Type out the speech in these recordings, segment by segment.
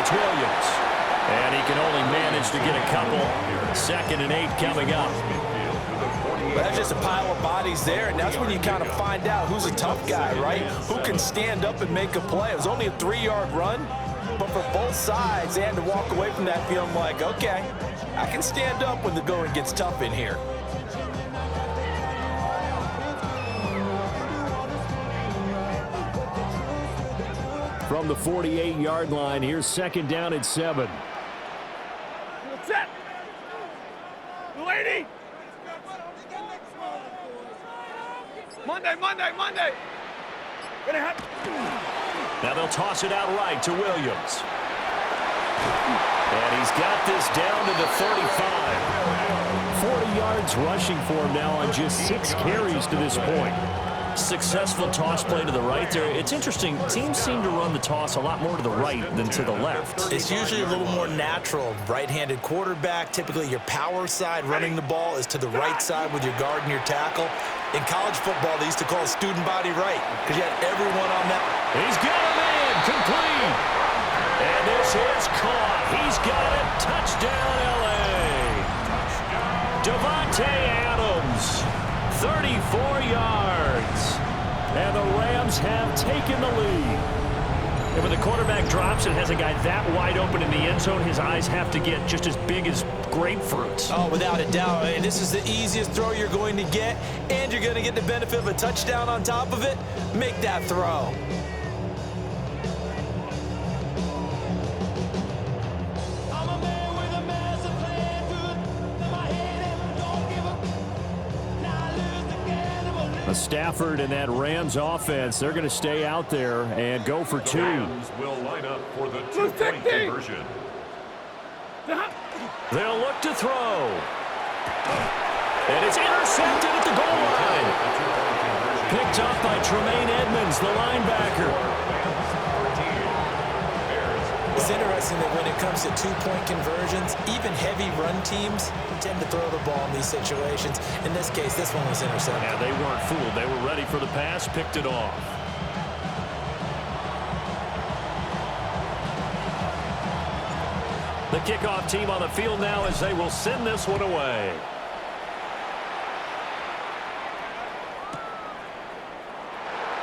it's Williams. And he can only manage to get a couple. 2nd and 8 coming up. Well, that's just a pile of bodies there, and that's when you kind of find out who's a tough guy, right? Who can stand up and make a play. It was only a 3-yard run, but for both sides, they had to walk away from that feeling like, okay, I can stand up when the going gets tough in here. From the 48-yard line, here's 2nd down and 7. Set. Lady. Monday. Now they'll toss it out right to Williams. And he's got this down to the 35. 40 yards rushing for him now on just 6 carries to this point. Successful toss play to the right there. It's interesting. Teams seem to run the toss a lot more to the right than to the left. It's usually a little more natural. Right-handed quarterback, typically your power side running the ball is to the right side with your guard and your tackle. In college football, they used to call it student body right because you had everyone on that. He's got a man complete. And this is caught. He's got it. Touchdown, L.A. Davante Adams, 34 yards. And the Rams have taken the lead. And when the quarterback drops and has a guy that wide open in the end zone, his eyes have to get just as big as grapefruits. Oh, without a doubt. And this is the easiest throw you're going to get, and you're going to get the benefit of a touchdown on top of it. Make that throw. Stafford and that Rams offense, they're going to stay out there and go for 2. Rams will line up for the 2-point conversion. They'll look to throw. And it's intercepted at the goal line. Picked up by Tremaine Edmonds, the linebacker. It's interesting that when it comes to 2-point conversions, even heavy run teams tend to throw the ball in these situations. In this case, this one was intercepted. Yeah, they weren't fooled. They were ready for the pass, picked it off. The kickoff team on the field now as they will send this one away.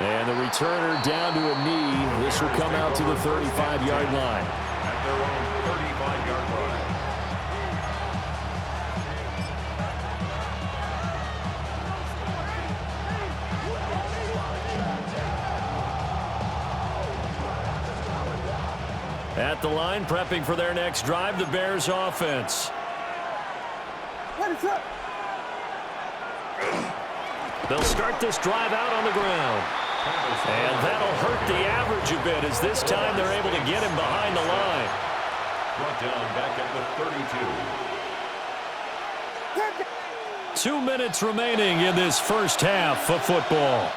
And the returner down to a knee. This will come out to the 35-yard line. At their own 35-yard line. At the line, prepping for their next drive, the Bears offense. They'll start this drive out on the ground. And that'll hurt the average a bit as this time they're able to get him behind the line. Brought down back at the 32. 2 minutes remaining in this first half of football.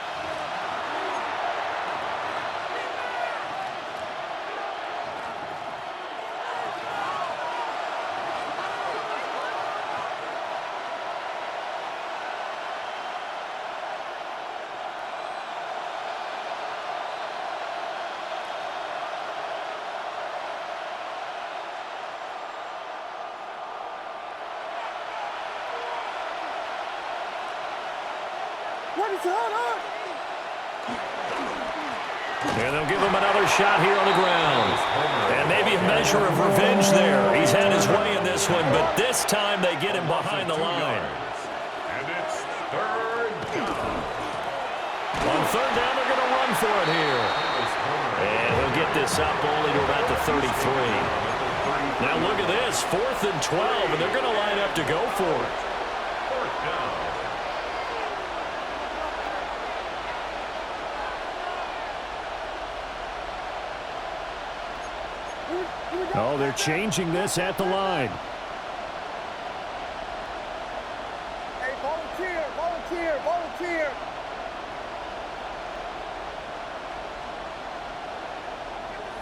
And they'll give him another shot here on the ground. And maybe a measure of revenge there. He's had his way in this one, but this time they get him behind the line. And it's 3rd down. On 3rd down, they're going to run for it here. And he'll get this up only to about the 33. Now look at this, 4th and 12, and they're going to line up to go for it. 4th down. Oh, they're changing this at the line. Hey, volunteer.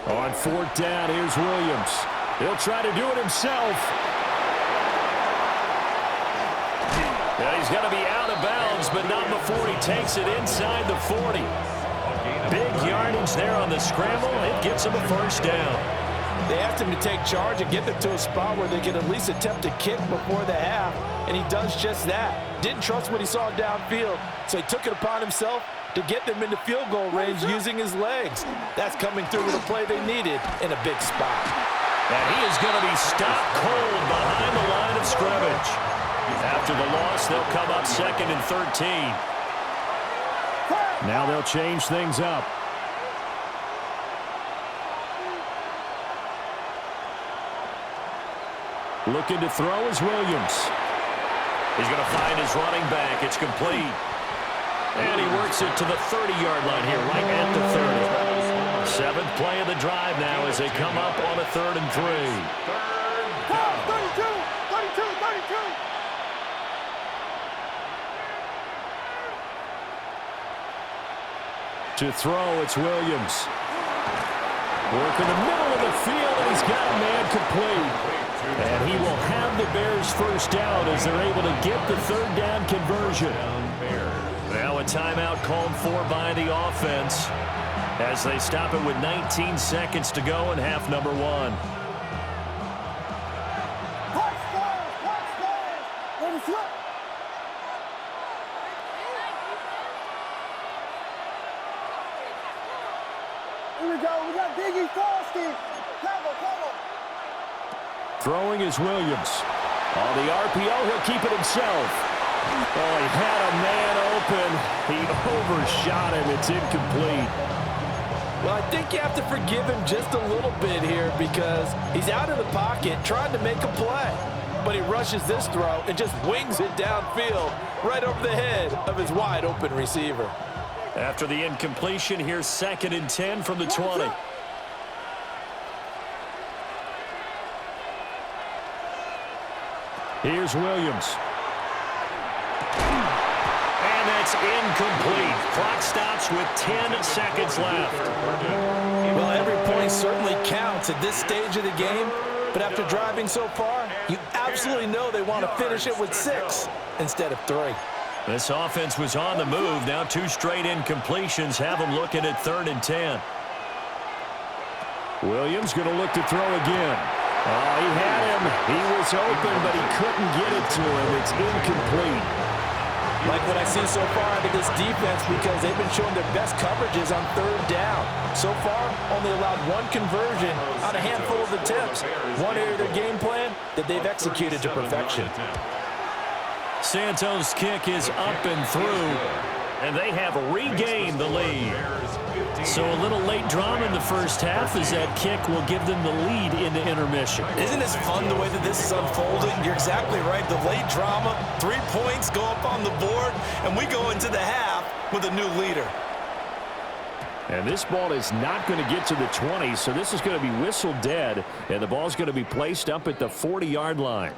On 4th down, here's Williams. He'll try to do it himself. Yeah, he's got to be out of bounds, but not before he takes it inside the 40. Big yardage there on the scramble. It gets him a 1st down. They have asked him to take charge and get them to a spot where they could at least attempt a kick before the half, and he does just that. Didn't trust what he saw downfield, so he took it upon himself to get them into field goal range using his legs. That's coming through with a play they needed in a big spot. And he is going to be stopped cold behind the line of scrimmage. After the loss, they'll come up 2nd and 13. Now they'll change things up. Looking to throw is Williams. He's going to find his running back. It's complete. And he works it to the 30-yard line here, right at the 30. 7th play of the drive now as they come up on a 3rd and 3. 32, 32, 32. To throw, it's Williams. Work in the middle of the field, and he's got a man complete. And he will have the Bears first down as they're able to get the 3rd down conversion. Now a timeout called for by the offense as they stop it with 19 seconds to go in half number 1. Here we go. We got Biggie Frosty. Cover. Throwing is Williams. On the RPO, he'll keep it himself. Oh, he had a man open. He overshot him. It's incomplete. Well, I think you have to forgive him just a little bit here because he's out of the pocket trying to make a play. But he rushes this throw and just wings it downfield right over the head of his wide-open receiver. After the incompletion, here's 2nd and 10 from the 20. Here's Williams. And that's incomplete. Clock stops with 10 seconds left. Well, every point certainly counts at this stage of the game, but after driving so far, you absolutely know they want to finish it with 6 instead of 3. This offense was on the move. Now 2 straight incompletions have them looking at 3rd and 10. Williams going to look to throw again. Oh, he had him. He was open, but he couldn't get it to him. It's incomplete. Like what I see so far out of this defense because they've been showing their best coverages on 3rd down. So far, only allowed 1 conversion on a handful of attempts. One area of their game plan that they've executed to perfection. Santos' kick is up and through, and they have regained the lead. So a little late drama in the first half as that kick will give them the lead into intermission. Isn't this fun the way that this is unfolding? You're exactly right. The late drama, 3 points go up on the board, and we go into the half with a new leader. And this ball is not going to get to the 20, so this is going to be whistled dead, and the ball's going to be placed up at the 40-yard line.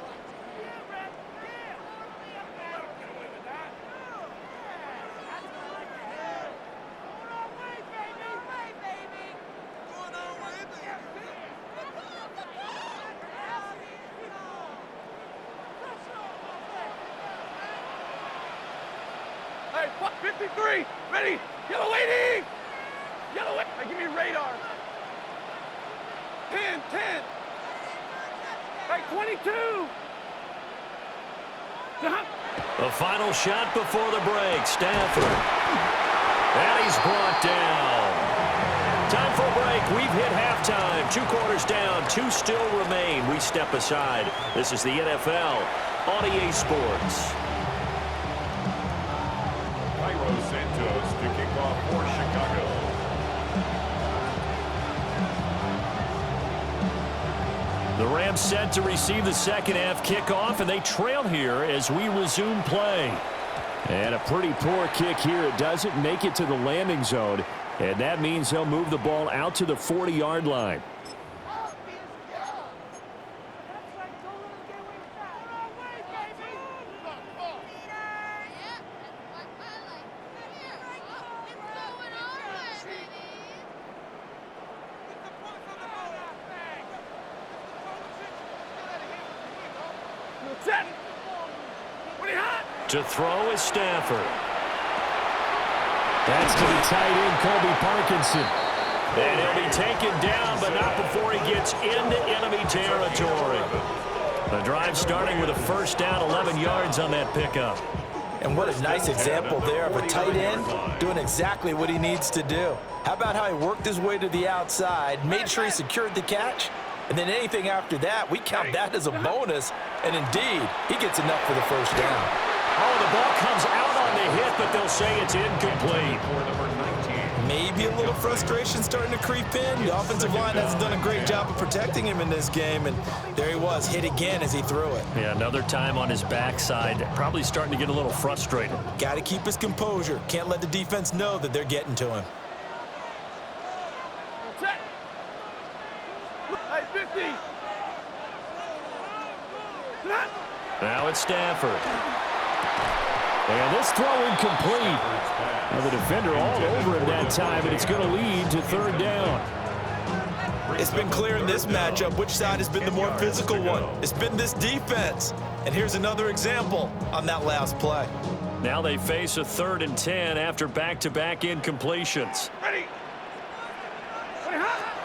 Hey, 53. Ready. Yellow lady. Yellow lady. Hey, give me radar. 10. Hey, 22. The final shot before the break. Stafford. And he's brought down. Time for a break. We've hit halftime. 2 quarters down. 2 still remain. We step aside. This is the NFL on EA Sports. Cairo Santos to kick off for Chicago. The Rams set to receive the second half kickoff, and they trail here as we resume play. And a pretty poor kick here. It doesn't make it to the landing zone, and that means they'll move the ball out to the 40-yard line. Set. What are you hot? To throw is Stafford. That's to the tight end, Colby Parkinson. And he'll be taken down, but not before he gets into enemy territory. The drive starting with a first down, 11 yards on that pickup. And what a nice example there of a tight end doing exactly what he needs to do. How about how he worked his way to the outside, made sure he secured the catch, and then anything after that, we count that as a bonus. And indeed, he gets enough for the first down. Oh, the ball comes out on the hit, but they'll say it's incomplete. Maybe a little frustration starting to creep in. The offensive line hasn't done a great job of protecting him in this game, and there he was, hit again as he threw it. Yeah, another time on his backside, probably starting to get a little frustrated. Got to keep his composure. Can't let the defense know that they're getting to him. Set. Hey, 50. Now it's Stafford. And this throw incomplete. Well, the defender all over him that time, and it's going to lead to third down. It's been clear in this matchup which side has been the more physical one. It's been this defense. And here's another example on that last play. Now they face a 3rd and 10 after back-to-back incompletions. Ready.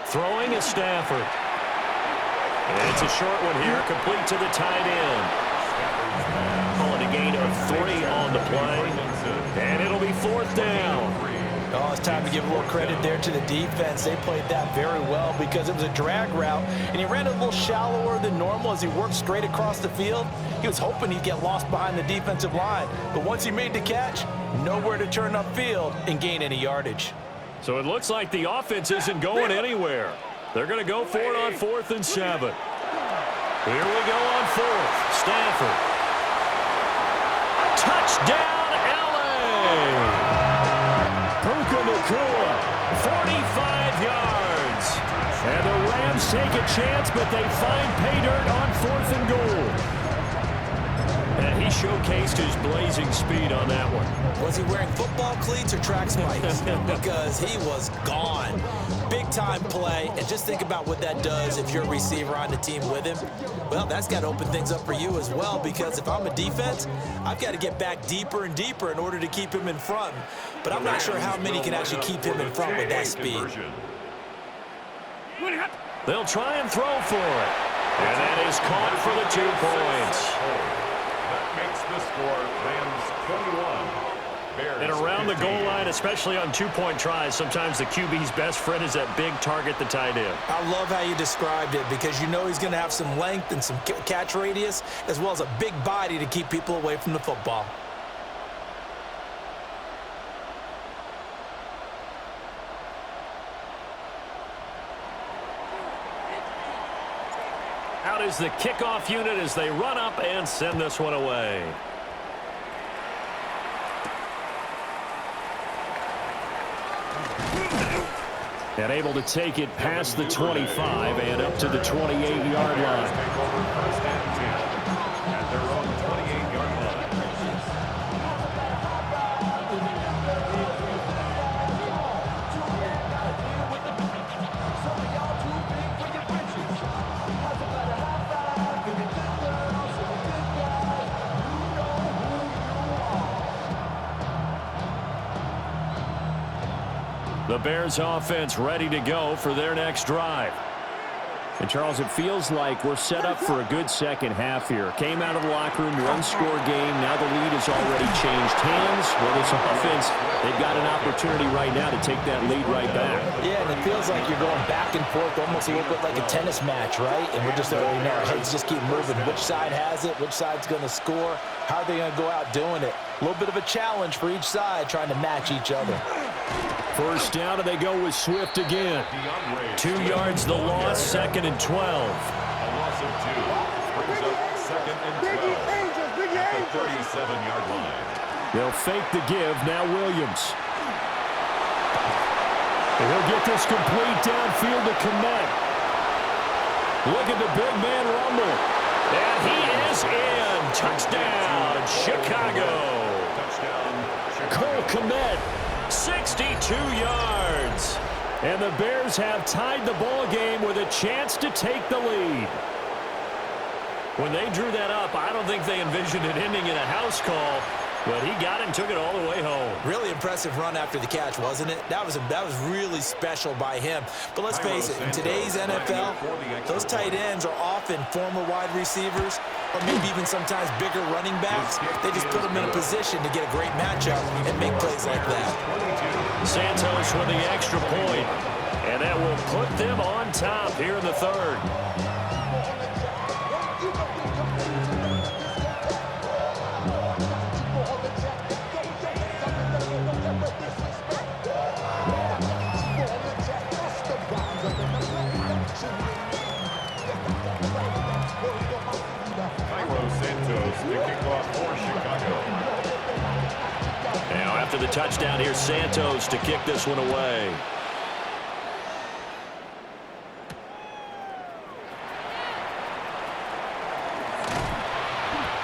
Throwing is Stafford. And it's a short one here, complete to the tight end. Calling a gain of 3 on the play. And it'll be 4th down. Oh, it's time to give a little credit there to the defense. They played that very well because it was a drag route, and he ran a little shallower than normal as he worked straight across the field. He was hoping he'd get lost behind the defensive line, but once he made the catch, nowhere to turn upfield and gain any yardage. So it looks like the offense isn't going anywhere. They're going to go for it on 4th and 7. Here we go on 4th. Stafford. Touchdown, L.A. Puka Nacua, 45 yards. And the Rams take a chance, but they find pay dirt on 4th and goal. And he showcased his blazing speed on that one. Was he wearing football cleats or track spikes? Because he was gone. Big-time play, and just think about what that does if you're a receiver on the team with him. Well, that's got to open things up for you as well, because if I'm a defense, I've got to get back deeper and deeper in order to keep him in front. But I'm not sure how many can actually keep him in front with that speed. They'll try and throw for it. And that is caught for the 2 points. That makes the score Rams 21. Bears And around the 15. goal line, especially on 2-point tries, sometimes the QB's best friend is that big target, the tight end. I love how you described it, because you know he's going to have some length and some catch radius, as well as a big body to keep people away from the football. Out is the kickoff unit as they run up and send this one away. And able to take it past the 25 and up to the 28-yard line. Take over 1st and 10 at their own 28-yard line. The Bears offense ready to go for their next drive. And, Charles, it feels like we're set up for a good second half here. Came out of the locker room, one-score game. Now the lead has already changed hands. Well, this offense, they've got an opportunity right now to take that lead right back. Yeah, and it feels like you're going back and forth, almost a little bit like a tennis match, right? And we're just already know our heads just keep moving. Which side has it? Which side's going to score? How are they going to go out doing it? A little bit of a challenge for each side, trying to match each other. First down, and they go with Swift again. 2 yards the loss, 2nd and 12. A loss of 2 brings up 2nd and 12 at the 37-yard line. They'll fake the give. Now Williams. And he'll get this complete downfield to Kmet. Look at the big man rumble. And he is in. Touchdown, Chicago. Touchdown, Cole Kmet, 62 yards. And the Bears have tied the ball game with a chance to take the lead. When they drew that up, I don't think they envisioned it ending in a house call. But he got it and took it all the way home. Really impressive run after the catch, wasn't it? That was really special by him. But let's face it, in today's NFL, those tight ends are often former wide receivers or maybe even sometimes bigger running backs. They just put them in a position to get a great matchup and make plays like that. Santos with the extra point, and that will put them on top here in the third. Now after the touchdown, here's Santos to kick this one away.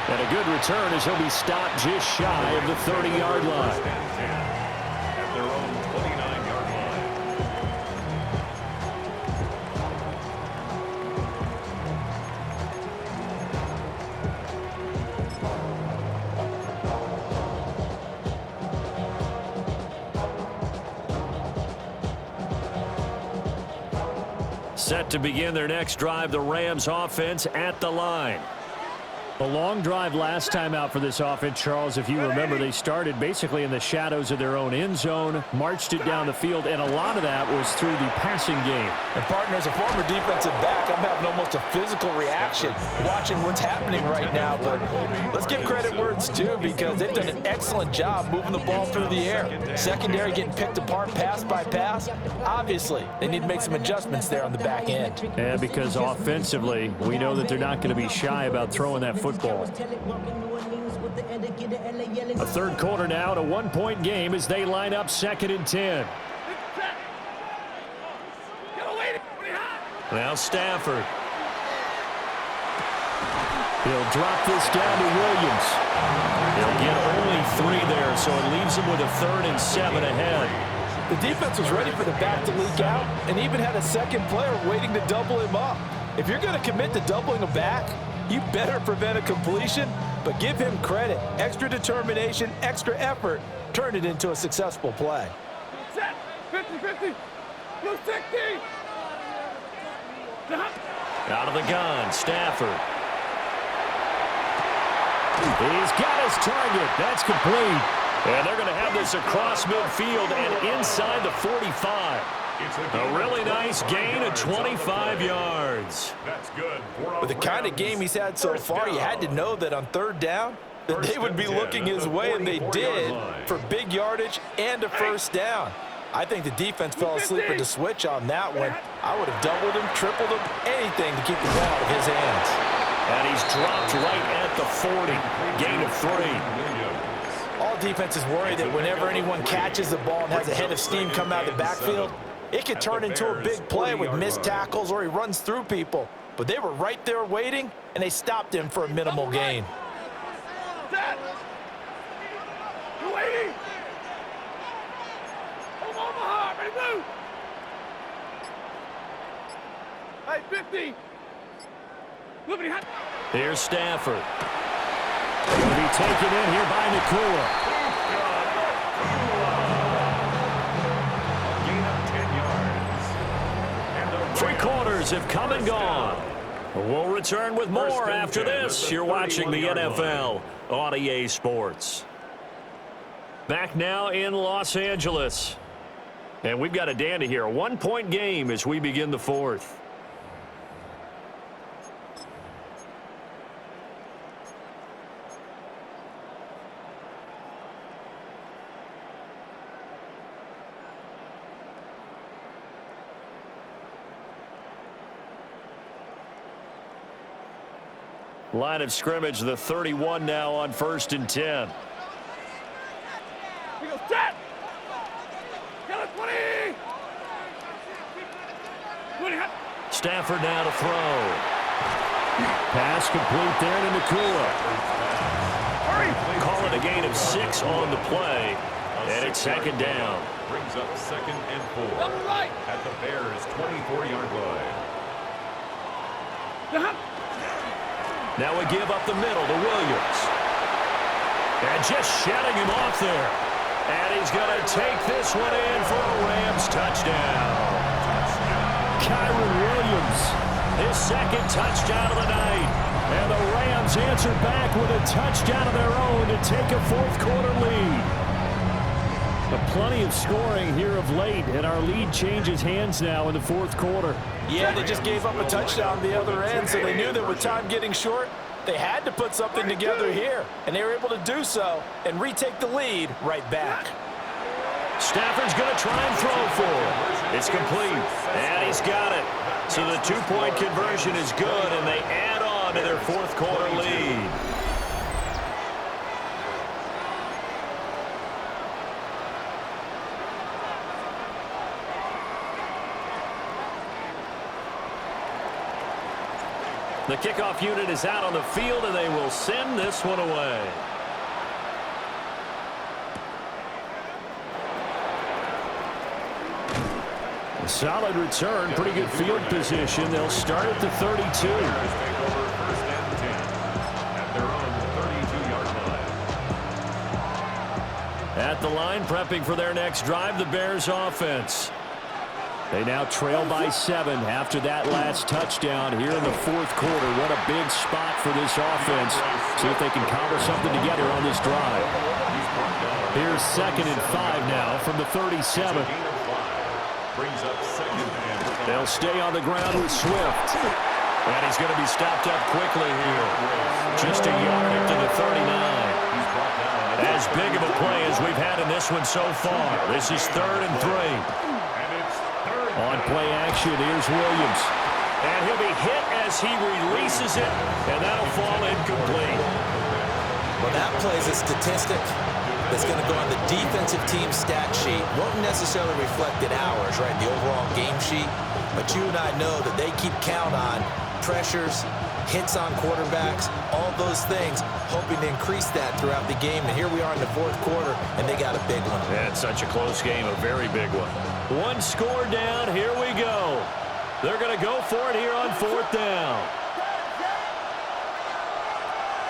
And a good return as he'll be stopped just shy of the 30-yard line. At their own 29-yard line. Set to begin their next drive, the Rams offense at the line. A long drive last time out for this offense, Charles. If you remember, they started basically in the shadows of their own end zone, marched it down the field, and a lot of that was through the passing game. And partner, as a former defensive back, I'm having almost a physical reaction watching what's happening right now. But let's give credit where it's due because they've done an excellent job moving the ball through the air. Secondary getting picked apart pass by pass. Obviously, they need to make some adjustments there on the back end. And because offensively, we know that they're not going to be shy about throwing that football. A third quarter now, and a one-point game as they line up 2nd and 10. Now Stafford. He'll drop this down to Williams. They'll get only 3 there, so it leaves him with a 3rd and 7 ahead. The defense was ready for the back to leak out and even had a second player waiting to double him up. If you're going to commit to doubling a back, you better prevent a completion, but give him credit. Extra determination, extra effort, turned it into a successful play. Set. 50-50. Blue 60. Out of the gun, Stafford. He's got his target. That's complete. And they're going to have this across midfield and inside the 45. A really nice gain of 25 yards. That's good. With the kind of game he's had so far, you had to know that on 3rd down, that they would be looking his way, and they did, for big yardage and a 1st down. I think the defense fell asleep at the switch on that one. I would have doubled him, tripled him, anything to keep the ball out of his hands. And he's dropped right at the 40. Gain of 3. All defenses worry that whenever anyone catches the ball and has a head of steam come out of the backfield, it could turn into a big play with missed tackles or he runs through people. But they were right there waiting, and they stopped him for a minimal gain. Set. You waiting? Omaha, ready to move. Hey, 50. Liberty hot. Here's Stafford. He'll be taken in here by Nakua. Gain of 10 yards. 3 quarters have come and gone. We'll return with more after this. You're watching the NFL on EA Sports. Back now in Los Angeles. And we've got a dandy here. A 1-point game as we begin the 4th. Line of scrimmage, the 31 now on 1st and 10. We go set. Yellow 20. 20 hot. Stafford now to throw. Pass complete there to Nakua. Hurry. Call it a gain of 6 on the play. And it's 2nd down. Brings up 2nd and 4. Double right. At the Bears' 24-yard line. The hot. Now we give up the middle to Williams. And just shutting him off there. And he's going to take this one in for a Rams touchdown. Kyren Williams, his second touchdown of the night. And the Rams answer back with a touchdown of their own to take a fourth-quarter lead. Plenty of scoring here of late, and our lead changes hands now in the fourth quarter. Yeah, they just gave up a touchdown the other end, so they knew that with time getting short, they had to put something together here, and they were able to do so and retake the lead right back. Stafford's going to try and throw for it. It's complete, and he's got it. So the two-point conversion is good, and they add on to their fourth-quarter lead. The kickoff unit is out on the field, and they will send this one away. A solid return, pretty good field position. They'll start at the 32. At the line, prepping for their next drive, the Bears offense. They now trail by 7 after that last touchdown here in the fourth quarter. What a big spot for this offense. See if they can cobble something together on this drive. Here's 2nd and 5 now from the 37. They'll stay on the ground with Swift. And he's going to be stopped up quickly here. Just a yard up to the 39. As big of a play as we've had in this one so far. This is 3rd and 3. On play action, here's Williams. And he'll be hit as he releases it, and that'll fall incomplete. Well, that plays a statistic that's going to go on the defensive team stat sheet. Won't necessarily reflect in ours, right, the overall game sheet. But you and I know that they keep count on pressures, hits on quarterbacks, all those things, hoping to increase that throughout the game. And here we are in the fourth quarter, and they got a big one. Yeah, it's such a close game, a very big one. One score down, here we go. They're going to go for it here on 4th down.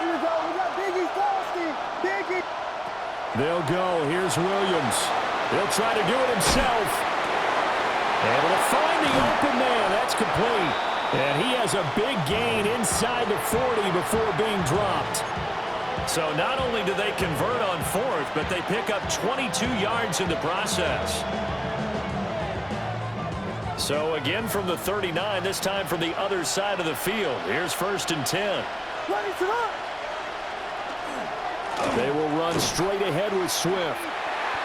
Here we go, we got Biggie Frosty, Biggie. They'll go, here's Williams. He'll try to do it himself. Able to find the open man, that's complete. And he has a big gain inside the 40 before being dropped. So not only do they convert on 4th, but they pick up 22 yards in the process. So again from the 39, this time from the other side of the field. Here's 1st and 10. They will run straight ahead with Swift.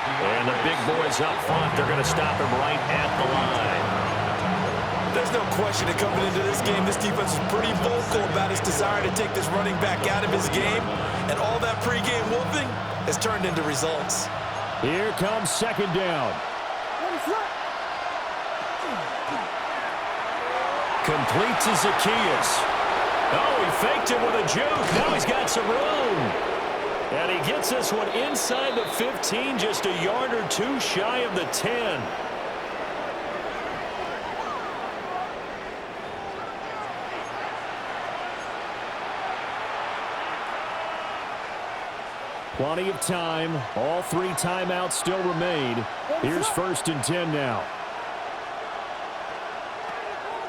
And the big boys up front, they're going to stop him right at the line. There's no question that coming into this game, this defense is pretty vocal about its desire to take this running back out of his game. And all that pregame wolfing has turned into results. Here comes 2nd down. Complete to Zacchaeus. Oh, he faked it with a juke. Now he's got some room. And he gets this one inside the 15, just a yard or two shy of the 10. Plenty of time. All 3 timeouts still remain. Here's 1st and 10 now.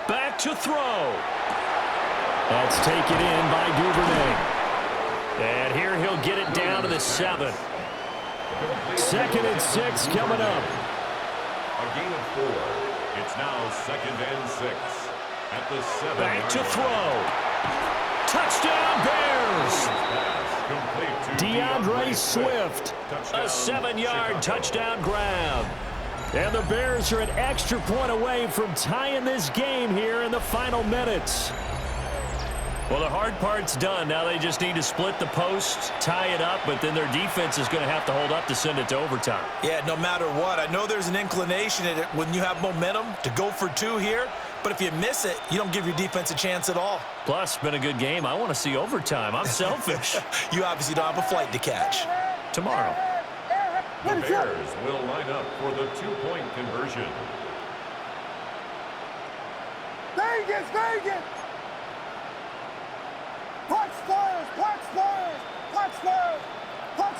Back to throw. That's taken in by Duvernay. And here he'll get it down to the 7. 2nd and 6 coming up. A gain of 4. It's now 2nd and 6 at the 7. Back to throw. Touchdown Bears. DeAndre Swift. A 7-yard touchdown grab. And the Bears are an extra point away from tying this game here in the final minutes. Well, the hard part's done. Now they just need to split the post, tie it up, but then their defense is going to have to hold up to send it to overtime. Yeah, no matter what. I know there's an inclination in it when you have momentum to go for 2 here, but if you miss it, you don't give your defense a chance at all. Plus, been a good game. I want to see overtime. I'm selfish. You obviously don't have a flight to catch. Tomorrow. The Bears will line up for the 2-point conversion. Vegas, Vegas! Punch Spurs, punch Spurs, punch Spurs, punch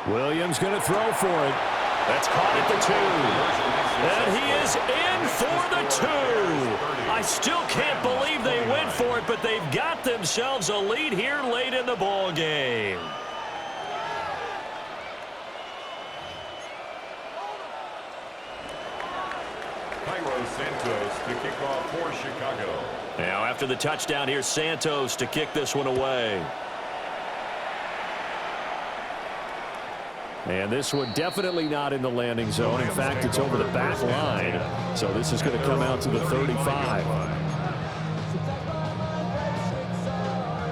Williams going to throw for it. That's caught at the 2. And he is in for the 2. I still can't believe they went for it, but they've got themselves a lead here late in the ball game. Cairo Santos to kick off for Chicago. Now after the touchdown, here's Santos to kick this one away. And this one definitely not in the landing zone. In fact, it's over the back line. So this is going to come out to the 35.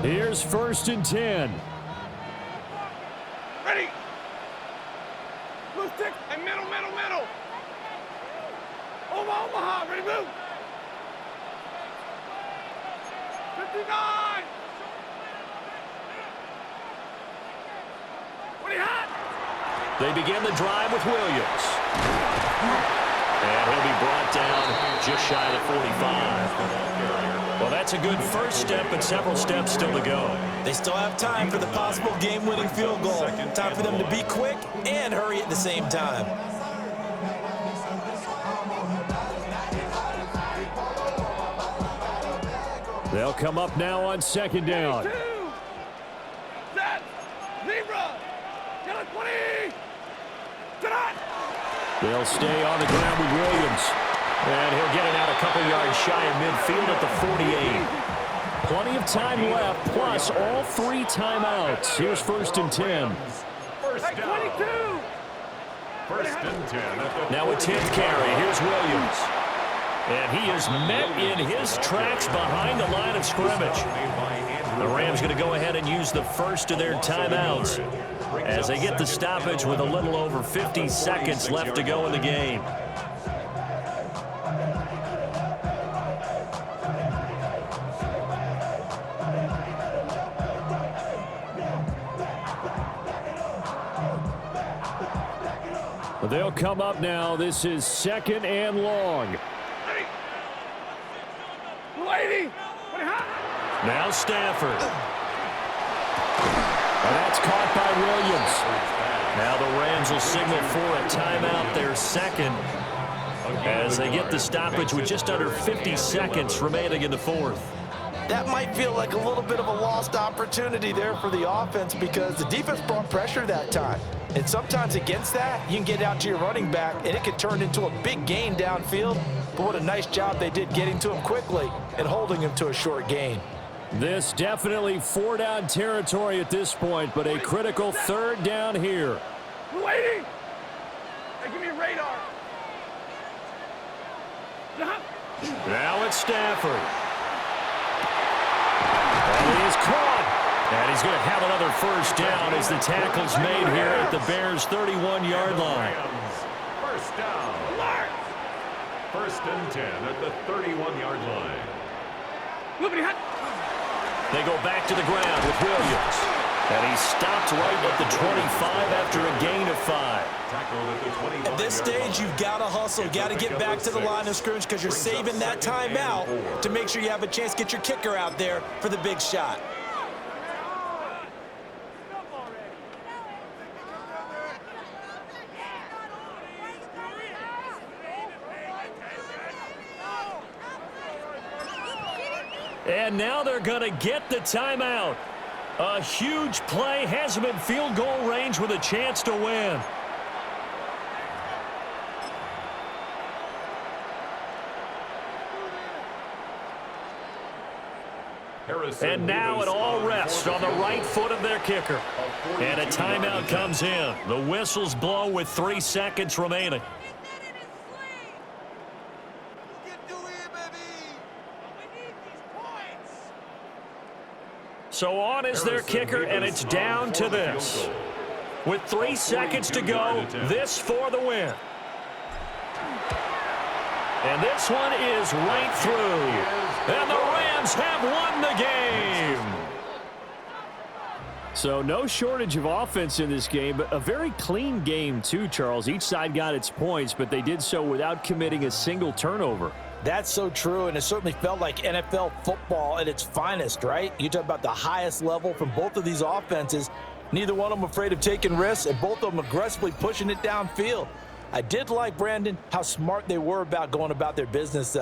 Here's 1st and 10. Ready. Blue stick and middle. Omaha, ready, move. 59. 20 hot. They begin the drive with Williams. And he'll be brought down just shy of the 45. Well, that's a good first step, but several steps still to go. They still have time for the possible game-winning field goal. Time for them to be quick and hurry at the same time. They'll come up now on 2nd down. 2. Set. Zebra. Yellow 20. Tonight. They'll stay on the ground with Williams. And he'll get it out a couple yards shy of midfield at the 48. Plenty of time left, plus all 3 timeouts. Here's 1st and 10. First down. 22. 1st and 10. Now a 10th carry. Here's Williams. And he is met in his tracks behind the line of scrimmage. The Rams going to go ahead and use the first of their timeouts as they get the stoppage with a little over 50 seconds left to go in the game. They'll come up now. This is 2nd and long. Lady. Now Stafford. And that's caught by Williams. Now the Rams will signal for a timeout, their 2nd, as they get the stoppage with just under 50 seconds remaining in the 4th. That might feel like a little bit of a lost opportunity there for the offense because the defense brought pressure that time. And sometimes against that, you can get out to your running back, and it could turn into a big gain downfield. But what a nice job they did getting to him quickly and holding him to a short gain. This definitely 4-down territory at this point, but a critical 3rd down here. Waiting. Hey, give me a radar. Now it's Stafford. And he is caught. And he's going to have another 1st down as the tackle's made here at the Bears' 31-yard line. First down. 1st and 10 at the 31-yard line. They go back to the ground with Williams. And he stopped right at the 25 after a gain of 5. At this stage, you've got to hustle. Got to get back to the line of scrimmage because you're saving that timeout to make sure you have a chance to get your kicker out there for the big shot. And now they're going to get the timeout. A huge play has them in field goal range with a chance to win. And now it all rests on the right foot of their kicker. And a timeout comes in. The whistles blow with 3 seconds remaining. So on is their kicker, and it's down to this. With 3 seconds to go, this for the win. And this one is right through. And the Rams have won the game. So no shortage of offense in this game, but a very clean game too, Charles. Each side got its points, but they did so without committing a single turnover. That's so true, and it certainly felt like NFL football at its finest, right? You talk about the highest level from both of these offenses, Neither one of them afraid of taking risks, and both of them aggressively pushing it downfield. I did like, Brandon, how smart they were about going about their business